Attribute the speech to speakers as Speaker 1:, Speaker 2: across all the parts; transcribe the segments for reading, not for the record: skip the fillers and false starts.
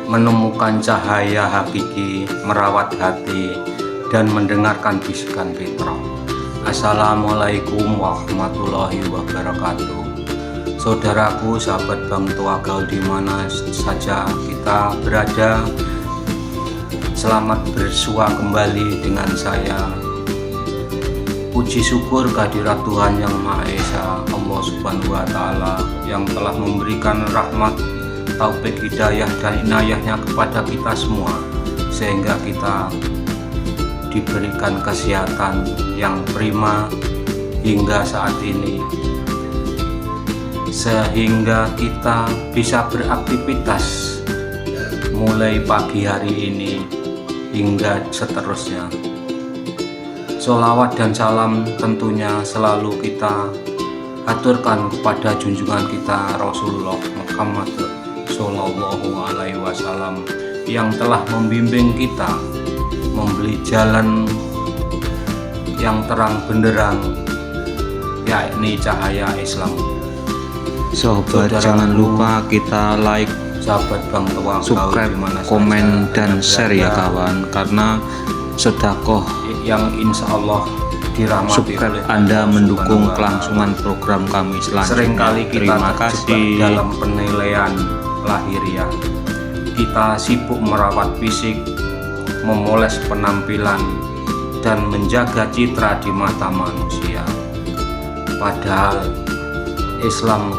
Speaker 1: menemukan cahaya hakiki, merawat hati, dan mendengarkan bisikan fitrah. Assalamualaikum warahmatullahi wabarakatuh. Saudaraku, sahabat Bang Tua Gaul di mana saja kita berada, selamat bersua kembali dengan saya. Puji syukur kehadirat Tuhan Yang Maha Esa, Allah Subhanahu wa Ta'ala, yang telah memberikan rahmat, taufik, hidayah, dan inayahnya kepada kita semua, sehingga kita diberikan kesehatan yang prima hingga saat ini, sehingga kita bisa beraktivitas mulai pagi hari ini hingga seterusnya. Sholawat dan salam tentunya selalu kita aturkan kepada junjungan kita Rasulullah Muhammad Sallallahu Alaihi Wasallam, yang telah membimbing kita membeli jalan yang terang benderang, yakni cahaya Islam.
Speaker 2: Sobat, jangan lupa kita like,
Speaker 1: sahabat Bang Tua,
Speaker 2: subscribe, komen, dan share ya kawan, karena sedekah
Speaker 1: yang insya Allah dirahmati
Speaker 2: subscribe
Speaker 1: oleh
Speaker 2: Anda
Speaker 1: Allah
Speaker 2: mendukung
Speaker 1: Subhanahu wa
Speaker 2: kelangsungan program kami selanjutnya.
Speaker 1: Seringkali kita
Speaker 2: Terima
Speaker 1: terjebak
Speaker 2: kasih.
Speaker 1: dalam penilaian lahiriah. Kita sibuk merawat fisik, memoles penampilan, dan menjaga citra di mata manusia. Padahal Islam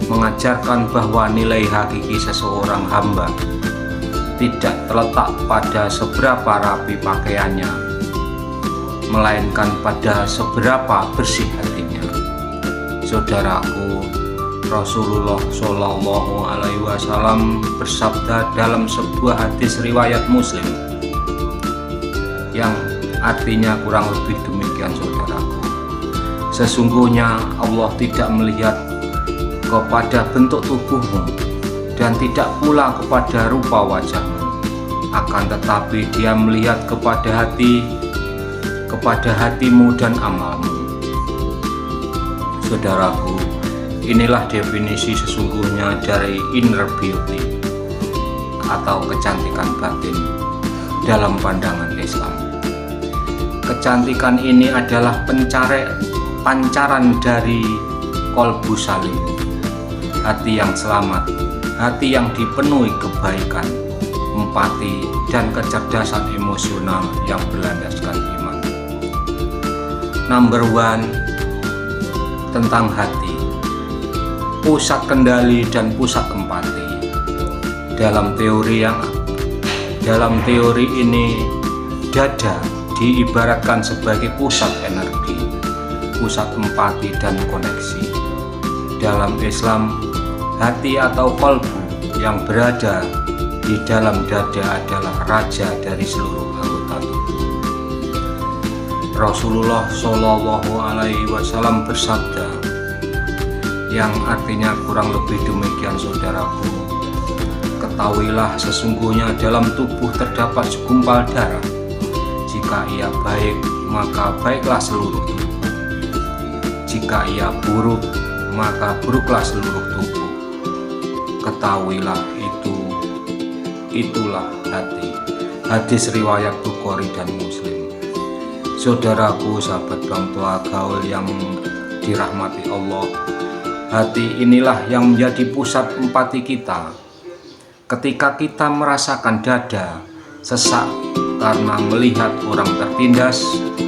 Speaker 1: mengajarkan bahwa nilai hakiki seseorang hamba tidak terletak pada seberapa rapi pakaiannya, melainkan pada seberapa bersih hatinya. Saudaraku, Rasulullah Shallallahu Alaihi Wasallam bersabda dalam sebuah hadis riwayat Muslim, yang artinya kurang lebih demikian, saudaraku. Sesungguhnya Allah tidak melihat kepada bentuk tubuhmu dan tidak pula kepada rupa wajahmu, akan tetapi Dia melihat kepada hatimu dan amalmu. Saudaraku, inilah definisi sesungguhnya dari inner beauty atau kecantikan batin dalam pandangan Islam. Kecantikan ini adalah pancaran dari qalbu salim, hati yang selamat, hati yang dipenuhi kebaikan, empati, dan kecerdasan emosional yang berlandaskan iman. Number one, tentang hati, pusat kendali dan pusat empati. Dalam teori ini, dada diibaratkan sebagai pusat energi, pusat empati dan koneksi. Dalam Islam, hati atau qalbu yang berada di dalam dada adalah raja dari seluruh anggota tubuh. Rasulullah Shallallahu Alaihi Wasallam bersabda, yang artinya kurang lebih demikian, saudaraku. Ketahuilah sesungguhnya dalam tubuh terdapat segumpal darah. Jika ia baik, maka baiklah seluruh tubuh. Jika ia buruk, maka buruklah seluruh tubuh. Ketahuilah itulah hati. Hadis riwayat Bukhari dan Muslim. Saudaraku, sahabat Bang Tua Gaul yang dirahmati Allah, hati inilah yang menjadi pusat empati kita. Ketika kita merasakan dada sesak karena melihat orang tertindas,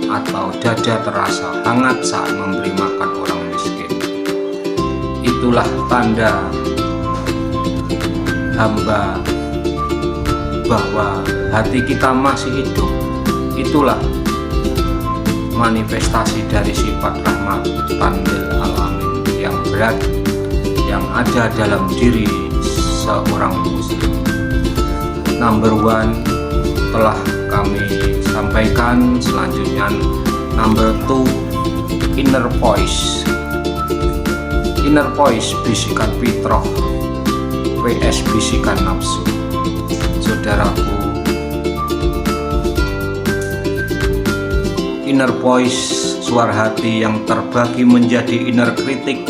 Speaker 1: atau dada terasa hangat saat memberi makan orang miskin, itulah tanda hamba bahwa hati kita masih hidup. Itulah manifestasi dari sifat rahmatan lil alamin yang ada dalam diri seorang muslim. Number one telah kami sampaikan. Selanjutnya number two, inner voice. Inner voice, bisikan fitrah vs bisikan nafsu. Saudaraku, inner voice, suara hati yang terbagi menjadi inner kritik,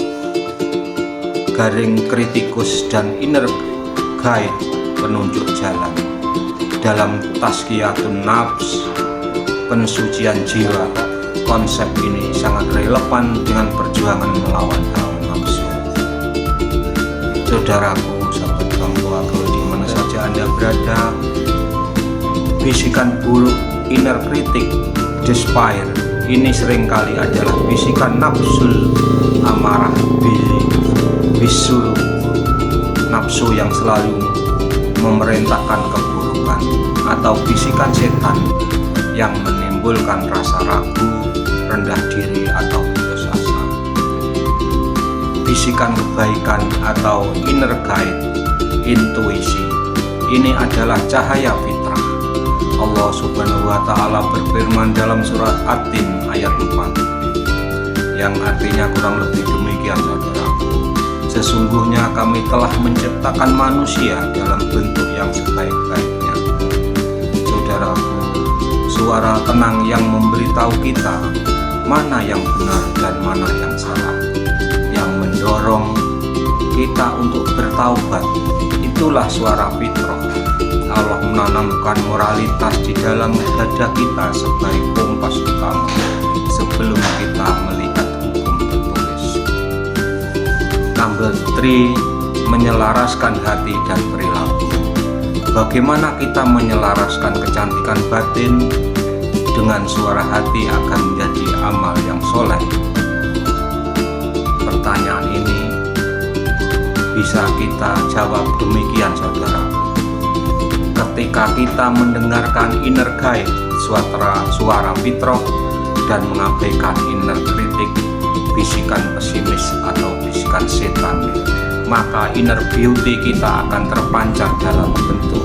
Speaker 1: garing kritikus, dan inner guide penunjuk jalan. Dalam tazkiyatun nafs, pensucian jiwa, konsep ini sangat relevan dengan perjuangan melawan hawa nafsu. Saudaraku, sahabat Bang Toago, di mana saja Anda berada, bisikan buruk, inner critic, despair, ini seringkali adalah bisikan nafsul amarah, bisul, nafsu yang selalu memerintahkan keburukan, atau bisikan setan yang menimbulkan rasa ragu, rendah diri, atau putus asa. Bisikan kebaikan atau inner guide, intuisi, ini adalah cahaya fitrah. Allah Subhanahu wa Ta'ala berfirman dalam surat At-Tin ayat 4, yang artinya kurang lebih demikian, saudaraku. Sesungguhnya kami telah menciptakan manusia dalam bentuk yang sebaik-baiknya. Saudaraku, suara tenang yang memberitahu kita mana yang benar dan mana yang salah, yang mendorong kita untuk bertaubat, itulah suara fitrah. Allah menanamkan moralitas di dalam dada kita sebagai kompas utama sebelum kita melihat hukum tertulis. Number 3, menyelaraskan hati dan perilaku. Bagaimana kita menyelaraskan kecantikan batin dengan suara hati akan menjadi amal yang soleh? Pertanyaan ini bisa kita jawab demikian, saudara. Ketika kita mendengarkan inner guide, suara fitrah, dan mengabaikan inner kritik, bisikan pesimis atau bisikan setan, maka inner beauty kita akan terpancar dalam bentuk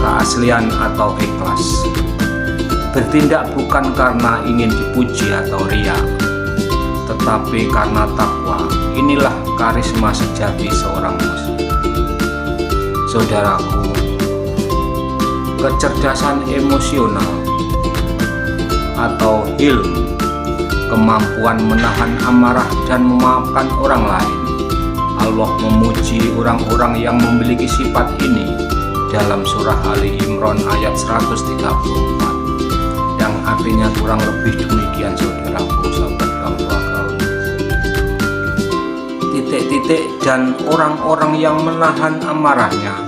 Speaker 1: keaslian atau ikhlas. Bertindak bukan karena ingin dipuji atau riya, tetapi karena takwa. Inilah karisma sejati seorang muslim. Saudaraku, kecerdasan emosional atau hilm, kemampuan menahan amarah dan memaafkan orang lain. Allah memuji orang-orang yang memiliki sifat ini dalam surah Ali Imran ayat 134, yang artinya kurang lebih demikian, saudaraku, sahabat Bang Toago. Dan orang-orang yang menahan amarahnya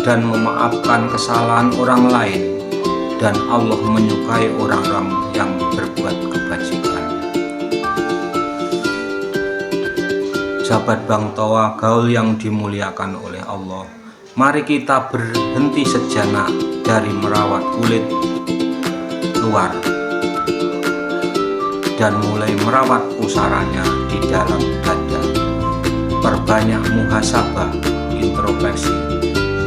Speaker 1: dan memaafkan kesalahan orang lain, dan Allah menyukai orang-orang yang berbuat kebajikan. Sahabat Bang Toago yang dimuliakan oleh Allah, mari kita berhenti sejenak dari merawat kulit luar dan mulai merawat pusaranya di dalam dada. Perbanyak muhasabah, introspeksi,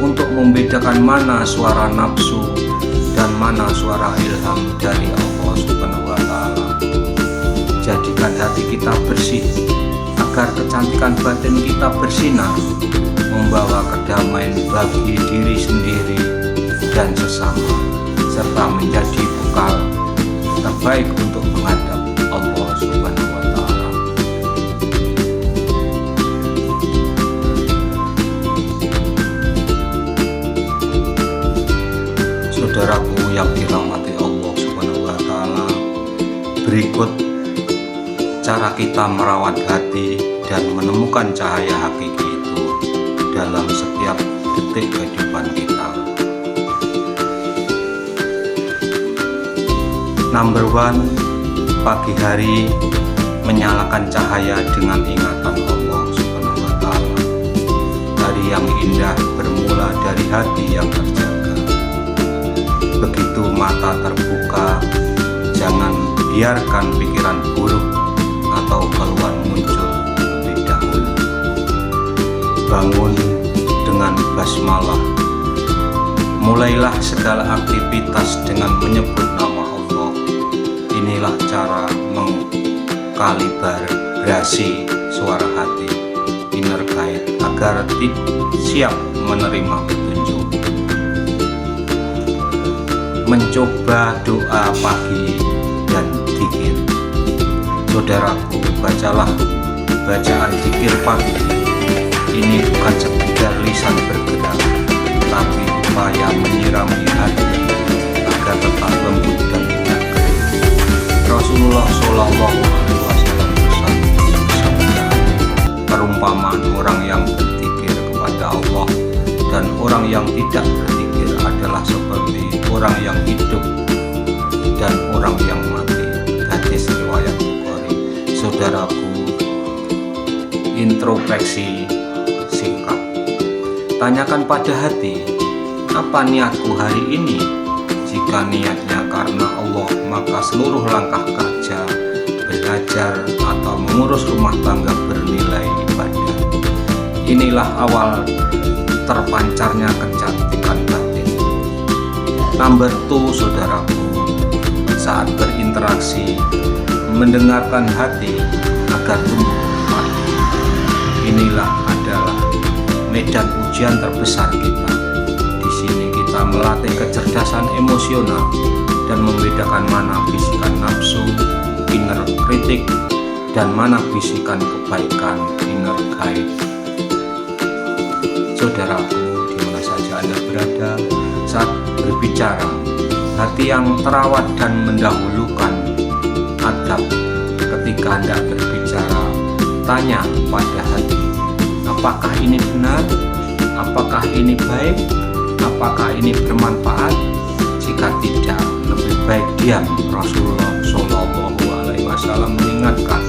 Speaker 1: untuk membedakan mana suara nafsu dan mana suara ilham dari Allah Subhanahu wa Ta'ala. Jadikan hati kita bersih agar kecantikan batin kita bersinar, membawa kedamaian bagi diri sendiri dan sesama, serta menjadi bekal terbaik untuk menghadap Allah Subhanahu wa Ta'ala. Saudaraku yang dirahmati Allah Subhanahu wa Ta'ala, berikut cara kita merawat hati dan menemukan cahaya hakiki itu dalam setiap detik kehidupan kita. Number 1, pagi hari menyalakan cahaya dengan ingatan Allah Subhanahu wa Ta'ala. Hari yang indah bermula dari hati yang terjaga. Begitu mata terbuka, jangan biarkan pikiran buruk atau keluhan muncul lebih dahulu. Bangun dengan basmalah. Mulailah segala aktivitas dengan menyebut nama Allah. Inilah cara mengkalibrasi suara hati, inner guide, agar siap menerima petunjuk. Mencoba doa pagi dan dzikir. Saudaraku, bacalah bacaan zikir pagi. Ini bukan sekedar lisan bergerak, tapi upaya menyirami hati agar tetap lembut dan tidak kering. Rasulullah Shallallahu Alaihi Wasallam bersabda, perumpamaan orang yang berzikir kepada Allah dan orang yang tidak berzikir adalah seperti orang yang hidup dan orang yang mati. Hadis riwayat Bukhari. Saudaraku, introspeksi singkat. Tanyakan pada hati, apa niatku hari ini? Jika niatnya karena Allah, maka seluruh langkah kerja, belajar, atau mengurus rumah tangga bernilai ibadah. Inilah awal terpancarnya kecantikan batin. Number 2, saudaraku, saat berinteraksi, mendengarkan hati agar tumbuh padu. Inilah adalah medan ujian terbesar kita. Di sini kita melatih kecerdasan emosional dan membedakan mana bisikan nafsu, inner kritik, dan mana bisikan kebaikan, inner guide. Saudaraku, di mana saja Anda berada, saat berbicara, hati yang terawat dan mendahulukan adab. Ketika Anda berbicara, tanya pada hati, apakah ini benar? Apakah ini baik? Apakah ini bermanfaat? Jika tidak, lebih baik diam. Rasulullah Shallallahu Alaihi Wasallam mengingatkan,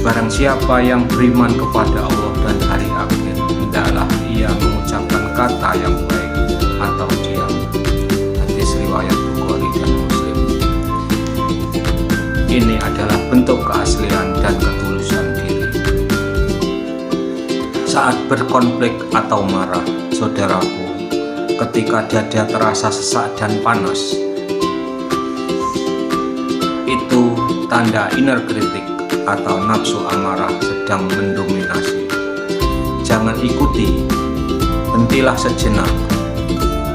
Speaker 1: barang siapa yang beriman kepada Allah dan hari akhir, hendaklah ia mengucapkan kata yang baik atau diam. Hadis riwayat Bukhari dan Muslim. Ini adalah bentuk keaslian dan ketulusan diri. Saat berkonflik atau marah, saudaraku, ketika dada terasa sesak dan panas, itu tanda inner kritik atau nafsu amarah sedang mendominasi. Jangan ikuti, hentilah sejenak.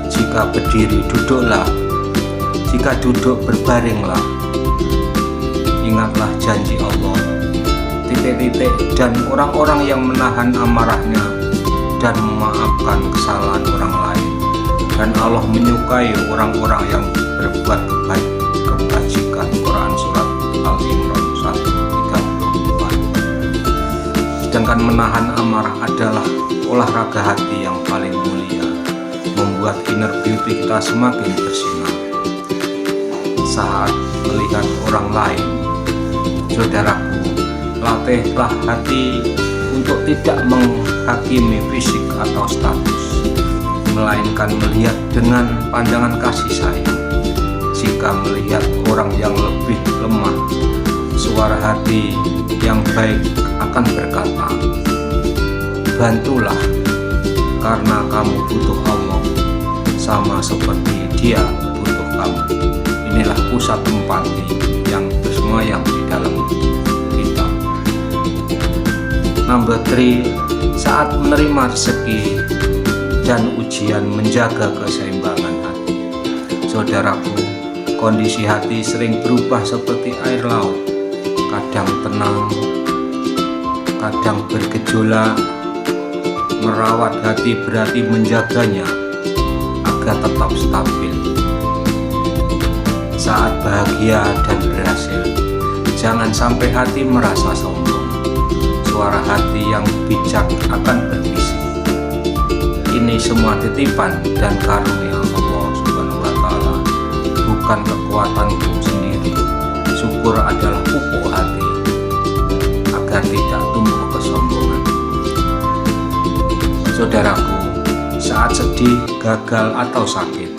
Speaker 1: Jika berdiri, duduklah. Jika duduk, berbaringlah. Ingatlah janji Allah, dan orang-orang yang menahan amarahnya dan memaafkan kesalahan orang lain. Dan Allah menyukai orang-orang yang berbuat kebajikan. Quran Surat Al-Imran 1:34. Sedangkan menahan amarah adalah olahraga hati yang paling mulia, membuat inner beauty kita semakin bersinar. Saat melihat orang lain, saudaraku, latihlah hati untuk tidak menghakimi fisik atau status, melainkan melihat dengan pandangan kasih sayang. Jika melihat orang yang lebih lemah, suara hati yang baik akan berkata, bantulah, karena kamu butuh Allah sama seperti Dia butuh kamu. Inilah pusat empati yang bersemayam di dalam kita. Number 3, saat menerima rezeki dan ujian, menjaga keseimbangan hati. Saudaraku, kondisi hati sering berubah seperti air laut, kadang tenang, kadang bergejolak. Merawat hati berarti menjaganya agar tetap stabil. Saat bahagia dan berhasil, jangan sampai hati merasa sombong. Suara hati yang bijak akan berbisik, ini semua titipan dan karunia Allah Subhanahu wa Ta'ala, bukan kekuatanku sendiri. Syukur adalah pupuk hati agar tidak tumbuh kesombongan. Saudaraku, saat sedih, gagal, atau sakit,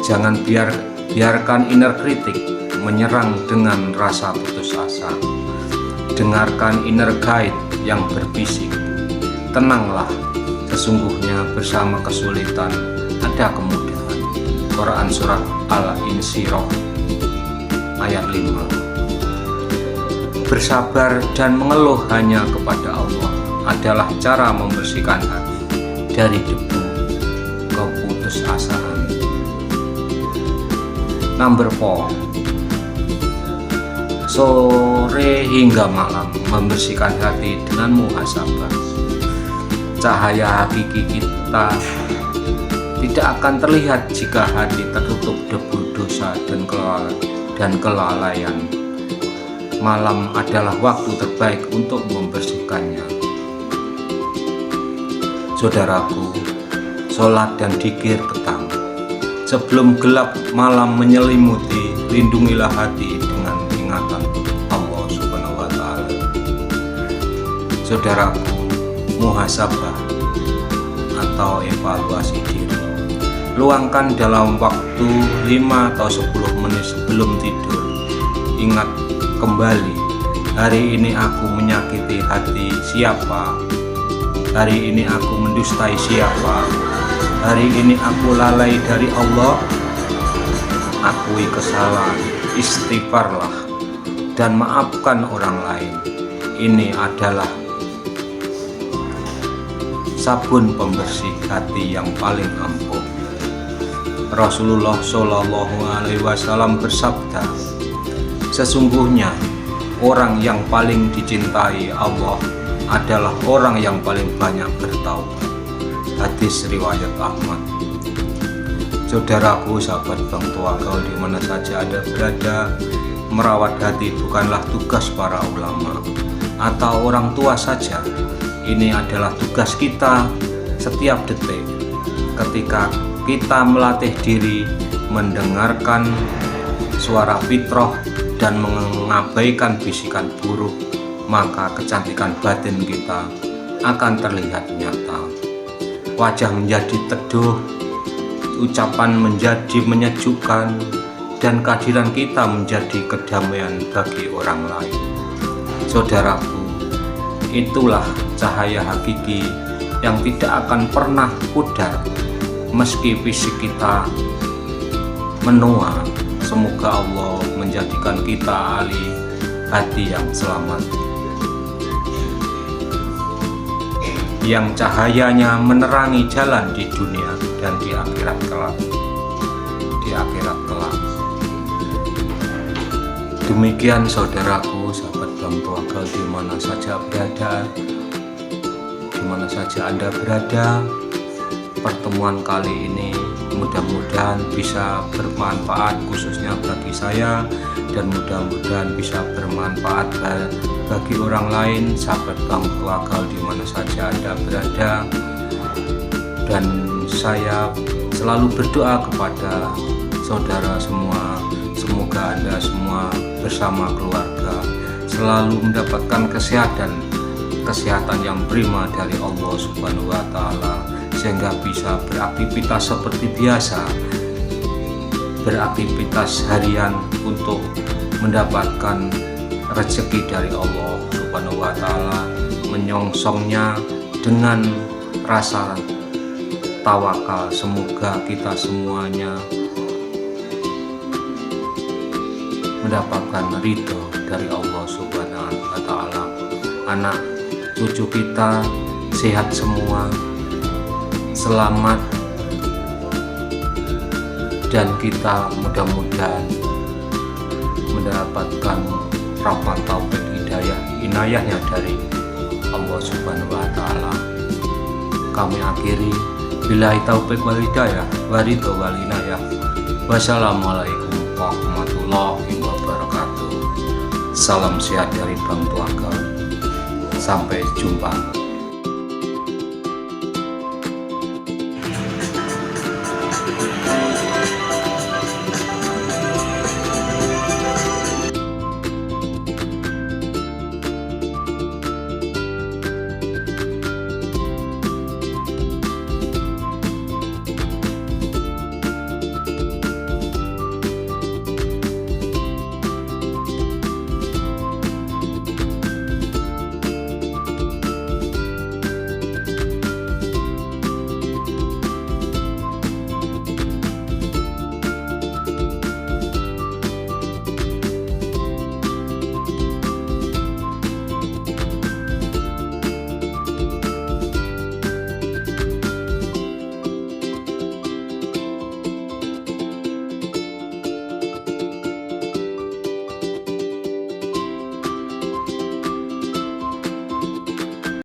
Speaker 1: jangan biarkan inner kritik menyerang dengan rasa putus asa. Dengarkan inner guide yang berbisik, tenanglah, sesungguhnya bersama kesulitan ada kemudahan. Quran Surat Al-Insyirah ayat 5. Bersabar dan mengeluh hanya kepada Allah adalah cara membersihkan hati dari debu keputusasaan. Number 4, sore hingga malam membersihkan hati dengan muhasabah. Cahaya hakiki kita tidak akan terlihat jika hati tertutup debu dosa dan kelalaian. Malam adalah waktu terbaik untuk membersihkannya. Saudaraku, sholat dan dzikir petang. Sebelum gelap malam menyelimuti, lindungilah hati dengan ingatan Allah Subhanahu wa Ta'ala. Saudaraku, muhasabah atau evaluasi diri. Luangkan dalam waktu 5 atau 10 menit sebelum tidur. Ingat kembali, hari ini aku menyakiti hati siapa? Hari ini aku mendustai siapa? Hari ini aku lalai dari Allah. Akui kesalahan, istighfarlah, dan maafkan orang lain. Ini adalah sabun pembersih hati yang paling ampuh. Rasulullah Shallallahu Alaihi Wasallam bersabda, sesungguhnya orang yang paling dicintai Allah adalah orang yang paling banyak bertaubat. Hadis riwayat Ahmad. Saudaraku, sahabat Bang Tuagal, di mana saja Anda berada, merawat hati bukanlah tugas para ulama atau orang tua saja. Ini adalah tugas kita setiap detik. Ketika kita melatih diri mendengarkan suara fitrah dan mengabaikan bisikan buruk, maka kecantikan batin kita akan terlihat nyata. Wajah menjadi teduh, ucapan menjadi menyejukkan, dan kehadiran kita menjadi kedamaian bagi orang lain. Saudaraku, itulah cahaya hakiki yang tidak akan pernah pudar meski fisik kita menua. Semoga Allah menjadikan kita ahli hati yang selamat, yang cahayanya menerangi jalan di dunia dan di akhirat kelak. Demikian saudaraku, sahabat Bang Tuagal, di mana saja berada, di mana saja Anda berada, pertemuan kali ini mudah-mudahan bisa bermanfaat khususnya bagi saya, dan mudah-mudahan bisa bermanfaat bagi orang lain, sahabat Bang Tuagal, di mana saja Anda berada. Dan saya selalu berdoa kepada saudara semua, semoga Anda semua bersama keluarga selalu mendapatkan kesehatan yang prima dari Allah Subhanahu wa Ta'ala, sehingga bisa beraktivitas seperti biasa, beraktivitas harian untuk mendapatkan rezeki dari Allah Subhanahu wa Ta'ala, menyongsongnya dengan rasa tawakal. Semoga kita semuanya mendapatkan ridho dari Allah Subhanahu wa Ta'ala. Anak cucu kita sehat semua, selamat, dan kita mudah-mudahan mendapatkan rahmat taufik hidayah inayahnya dari Allah Subhanahu wa Ta'ala. Kami akhiri, billahi taufik wal hidayah wa ridho wal inayah. Wassalamualaikum warahmatullahi wabarakatuh. Salam sehat dari Bang Tuagal. Sampai jumpa.